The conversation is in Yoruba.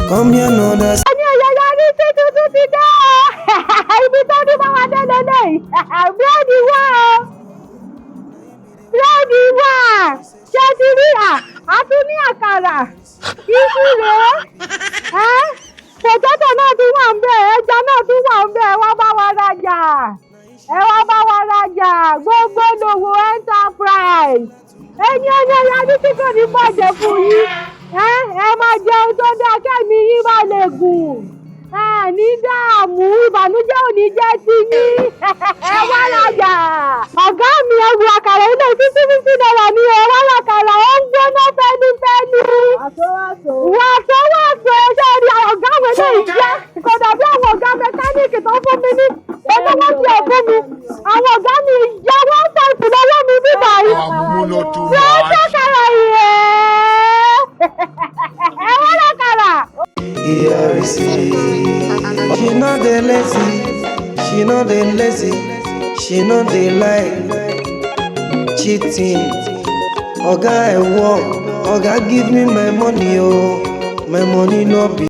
come here, no, that's. Potato náà tún wà ń bẹ̀, ẹja náà tún wà ń bẹ̀, wá bá wa rajà. Ẹ wá bá wa rajà, gbogbo lòwò enterprise. Ẹyin ọyọ ya ní tí kò ní bàjẹ́ fún yín. Ẹ máa jẹun tó dá kẹ́mi yín bá lè gùn. Ní dààmú ìbànújẹ́ ò ní jẹ́ ti yín. Ẹ wá rajà. Ọ̀gá mi ẹ wo àkàrà ilé $50 ni ẹ wá àkàrà ó ń gbóná fẹ́lifẹ́li. Wàásù ẹjọ́ rí ọ̀gá mi lè jẹ́. Kò dàbí àwọn ọ̀gá mẹkáníìkì tó fún mi ní. Ẹjọ́ wọ́n ti ẹ̀ fún mi. Àwọn ọ̀gá mi yá wọ́n fẹ̀sùn lọ́wọ́ mi bíbá yìí. Ṣé ó ṣàkàrà yìí? Ẹ wá àkàrà. She not the lazy, she not the lazy, she not the lie, cheating. Oga I work, Oga give me my money, oh, my money no be.